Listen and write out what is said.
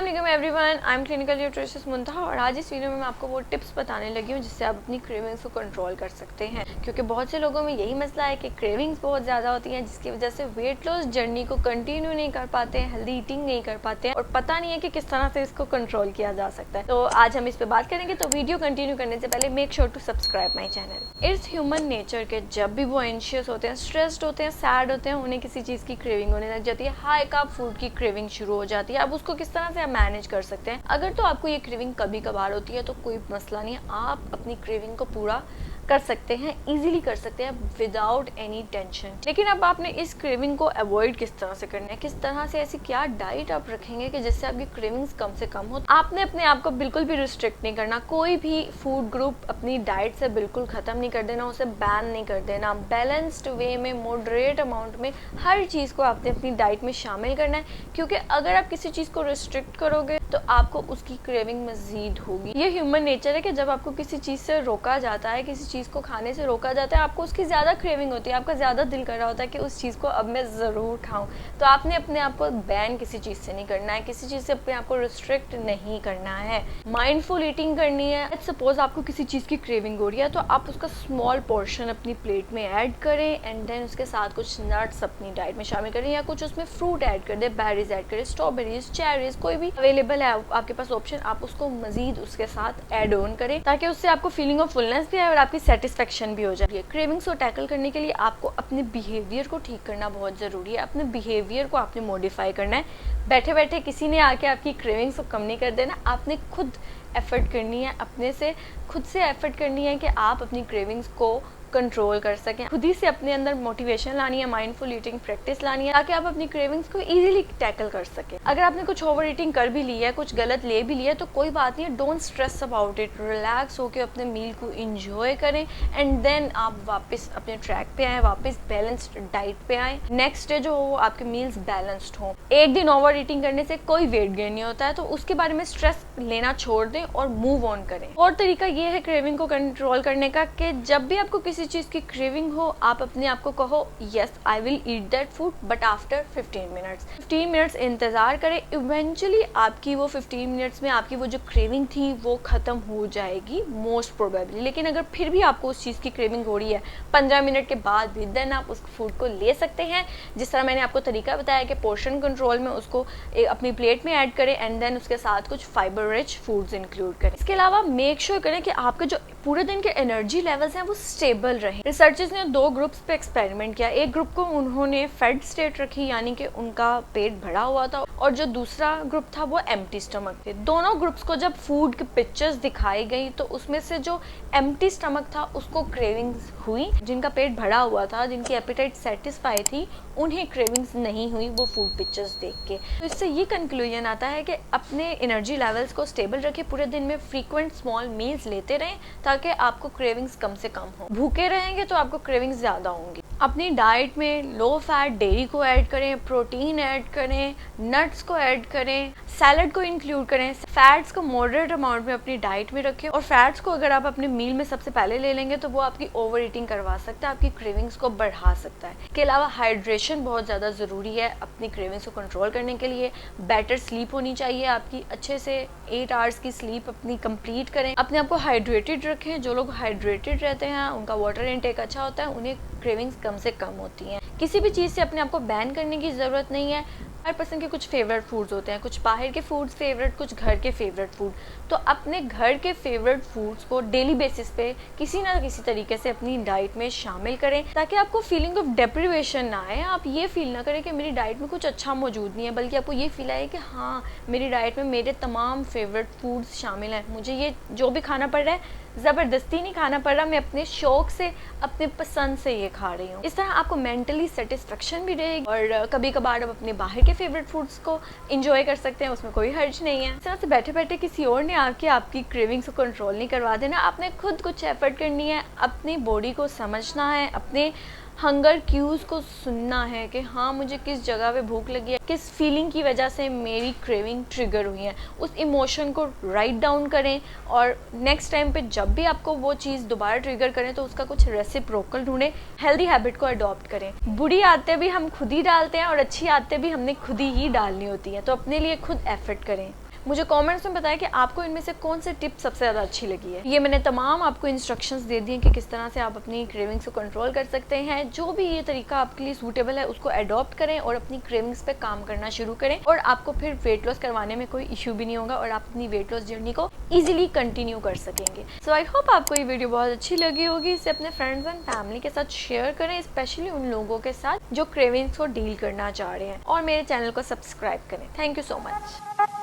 अस्सलाम वालेकुम everyone, I am clinical nutritionist Muntaha और आज इस वीडियो में मैं आपको वो टिप्स बताने लगी हूँ जिससे आप अपनी क्रेविंग्स को कंट्रोल कर सकते हैं। क्योंकि बहुत से लोगों में यही मसला है कि क्रेविंग्स बहुत ज़्यादा होती हैं जिसकी वजह से वेट लॉस जर्नी को कंटिन्यू नहीं कर पाते हैं, हेल्दी ईटिंग नहीं कर पाते हैं और पता नहीं है कि किस तरह से इसको कंट्रोल किया जा सकता है। तो आज हम इस पर बात करेंगे, तो वीडियो कंटिन्यू करने से पहले make sure to subscribe my channel. It's human nature के जब भी वो एंशियस होते हैं, स्ट्रेस्ड होते हैं, सैड होते हैं, उन्हें किसी चीज़ की क्रेविंग होने लग जाती है, हाई कार्ब फूड की क्रेविंग शुरू हो जाती है। अब उसको किस तरह से मैनेज कर सकते हैं। अगर तो आपको ये क्रेविंग कभी कभार होती है तो कोई मसला नहीं है, आप अपनी क्रेविंग को पूरा कर सकते हैं, इजीली कर सकते हैं विदाउट एनी टेंशन। लेकिन अब आपने इस क्रेविंग को अवॉइड किस तरह से करना है, किस तरह से ऐसी क्या डाइट आप रखेंगे कि जिससे आपकी क्रेविंग्स कम से कम हो। आपने अपने आप को बिल्कुल भी रिस्ट्रिक्ट नहीं करना, कोई भी फूड ग्रुप अपनी डाइट से बिल्कुल ख़त्म नहीं कर देना, उसे बैन नहीं कर देना। बैलेंस्ड वे में, मॉडरेट अमाउंट में हर चीज़ को आपने अपनी डाइट में शामिल करना है। क्योंकि अगर आप किसी चीज़ को रिस्ट्रिक्ट करोगे तो आपको उसकी क्रेविंग मज़ीद होगी। ये ह्यूमन नेचर है कि जब आपको किसी चीज़ से रोका जाता है, किसी चीज़ को खाने से रोका जाता है, आपको उसकी ज़्यादा क्रेविंग होती है, आपका ज़्यादा दिल कर रहा होता है कि उस चीज़ को अब मैं ज़रूर खाऊं। तो आपने अपने आप को बैन किसी चीज़ से नहीं करना है, किसी चीज़ से अपने आप को रिस्ट्रिक्ट नहीं करना है। माइंडफुल ईटिंग करनी है। सपोज आपको किसी चीज़ की क्रेविंग हो रही है तो आप उसका स्मॉल पोर्शन अपनी प्लेट में ऐड करें एंड देन उसके साथ कुछ नट्स अपनी डाइट में शामिल करें या कुछ उसमें फ्रूट ऐड कर दें, बेरीज ऐड करें, स्ट्रॉबेरीज, चेरीज, कोई भी अवेलेबल है आपके पास ऑप्शन, आप उसको मजीद उसके साथ ऐड ऑन करें ताकि उससे आपको फीलिंग ऑफ फुलनेस भी आए और आपकी सेटिस्फेक्शन भी हो जाए। क्रेविंग्स को टैकल करने के लिए आपको अपने बिहेवियर को ठीक करना बहुत ज़रूरी है। अपने बिहेवियर को आपने मॉडिफाई करना है। बैठे बैठे किसी ने आके आपकी क्रेविंग्स को कम नहीं कर देना, आपने खुद एफर्ट करनी है, अपने से खुद से एफर्ट करनी है कि आप अपनी क्रेविंग्स को कंट्रोल कर सकें। खुद ही से अपने अंदर मोटिवेशन लानी है, माइंडफुल ईटिंग प्रैक्टिस लानी है ताकि आप अपनी क्रेविंग्स को इजीली टैकल कर सकें। अगर आपने कुछ ओवर ईटिंग कर भी ली है, कुछ गलत ले भी लिया, तो कोई बात नहीं है, don't stress about it. Relax होकर अपने मील को इंजॉय करें एंड देन आप वापस अपने ट्रैक पे आए, वापस बैलेंस्ड डाइट पे आए। नेक्स्ट डे जो हो आपके मील्स बैलेंस्ड हो। एक दिन ओवर ईटिंग करने से कोई वेट गेन नहीं होता है, तो उसके बारे में स्ट्रेस लेना छोड़ दें और मूव ऑन करें। और तरीका ये है क्रेविंग को कंट्रोल करने का कि जब भी आपको किसी चीज़ की क्रेविंग हो, आप अपने आप को कहो yes I will eat that food but after 15 minutes. 15 minutes इंतज़ार करें, इवेंचुअली आपकी वो 15 मिनट्स में आपकी वो जो क्रेविंग थी वो ख़त्म हो जाएगी मोस्ट प्रोबेबली। लेकिन अगर फिर भी आपको उस चीज़ की क्रेविंग हो रही है 15 मिनट के बाद भी, देन आप उस फूड को ले सकते हैं। जिस तरह मैंने आपको तरीका बताया कि पोर्शन कंट्रोल में उसको अपनी प्लेट में ऐड करें एंड देन उसके साथ कुछ फाइबर रिच फूड्स इंक्लूड करें। इसके अलावा मेक श्योर करें कि आपके जो पूरे दिन के एनर्जी लेवल्स हैं वो स्टेबल रहें। रिसर्चर्स ने 2 ग्रुप्स पे एक्सपेरिमेंट किया। एक ग्रुप को उन्होंने फेड स्टेट रखी, यानी कि उनका पेट भरा हुआ था, और जो दूसरा ग्रुप था वो एम्प्टी स्टमक थे। दोनों ग्रुप्स को जब फूड की पिक्चर्स दिखाई गई तो उसमें से जो एम्प्टी स्टमक था उसको क्रेविंग्स हुई, जिनका पेट भरा हुआ था, जिनकी एपेटाइट सेटिस्फाई थी, उन्हें क्रेविंग्स नहीं हुई वो फूड पिक्चर्स देख के। तो इससे ये कंक्लूजन आता है कि अपने एनर्जी लेवल्स को स्टेबल रखें, पूरे दिन में फ्रीक्वेंट स्मॉल मील्स लेते रहें ताकि आपको क्रेविंग्स कम से कम हो। भूखे रहेंगे तो आपको क्रेविंग्स ज़्यादा होंगी। अपनी डाइट में लो फैट डेयरी को ऐड करें, प्रोटीन ऐड करें, नट्स को ऐड करें, सैलड को इंक्लूड करें। फैट्स को मॉडरेट अमाउंट में अपनी डाइट में रखें, और फैट्स को अगर आप अपने मील में सबसे पहले ले लेंगे तो वो आपकी ओवर ईटिंग करवा सकता है, आपकी क्रेविंग्स को बढ़ा सकता है। इसके अलावा हाइड्रेशन बहुत ज़्यादा ज़रूरी है अपनी क्रेविंग्स को कंट्रोल करने के लिए। बेटर स्लीप होनी चाहिए आपकी, अच्छे से 8 आवर्स की स्लीप अपनी कंप्लीट करें। अपने आप को हाइड्रेटेड रखें। जो लोग हाइड्रेटेड रहते हैं उनका वाटर इनटेक अच्छा होता है, उन्हें क्रेविंग्स कम से कम होती हैं। किसी भी चीज़ से अपने आप को बैन करने की ज़रूरत नहीं है। हर पर्सन के कुछ फेवरेट फूड्स होते हैं, कुछ बाहर के फूड्स फेवरेट, कुछ घर के फेवरेट फूड। तो अपने घर के फेवरेट फूड्स को डेली बेसिस पे किसी ना किसी तरीके से अपनी डाइट में शामिल करें ताकि आपको फीलिंग ऑफ डेप्रिवेशन ना आए। आप ये फील ना करें कि मेरी डाइट में कुछ अच्छा मौजूद नहीं है, बल्कि आपको ये फील आए कि हाँ मेरी डाइट में मेरे तमाम फेवरेट फूड्स शामिल हैं, मुझे ये जो भी खाना पड़ रहा है ज़बरदस्ती नहीं खाना पड़ रहा, मैं अपने शौक से, अपने पसंद से ये खा रही हूँ। इस तरह आपको मेंटली सेटिस्फेक्शन भी रहेगी और कभी कभार आप अपने बाहर के फेवरेट फूड्स को इंजॉय कर सकते हैं, उसमें कोई हर्ज नहीं है। इस तरह से बैठे बैठे किसी और ने आके आपकी क्रेविंग्स को कंट्रोल नहीं करवा देना। आपने खुद कुछ एफर्ट करनी है, अपनी बॉडी को समझना है, अपने हंगर क्यूज़ को सुनना है कि हाँ मुझे किस जगह पे भूख लगी है, किस फीलिंग की वजह से मेरी क्रेविंग ट्रिगर हुई है। उस इमोशन को राइट डाउन करें और नेक्स्ट टाइम पे जब भी आपको वो चीज़ दोबारा ट्रिगर करें तो उसका कुछ रेसिप्रोकल ढूंढें, हेल्दी हैबिट को अडॉप्ट करें। बुरी आदतें भी हम खुद ही डालते हैं और अच्छी आदतें भी हमने खुद ही डालनी होती हैं, तो अपने लिए खुद एफर्ट करें। मुझे कमेंट्स में बताएं कि आपको इनमें से कौन सी टिप सबसे ज़्यादा अच्छी लगी है। ये मैंने तमाम आपको इंस्ट्रक्शंस दे दिए कि किस तरह से आप अपनी क्रेविंग्स को कंट्रोल कर सकते हैं। जो भी ये तरीका आपके लिए सूटेबल है उसको अडॉप्ट करें और अपनी क्रेविंग्स पे काम करना शुरू करें, और आपको फिर वेट लॉस करवाने में कोई इशू भी नहीं होगा और आप अपनी वेट लॉस जर्नी को ईजिली कंटिन्यू कर सकेंगे। सो आई होप आपको ये वीडियो बहुत अच्छी लगी होगी। इसे अपने फ्रेंड्स एंड फैमिली के साथ शेयर करें, स्पेशली उन लोगों के साथ जो क्रेविंग्स को डील करना चाह रहे हैं, और मेरे चैनल को सब्सक्राइब करें। Thank you so much.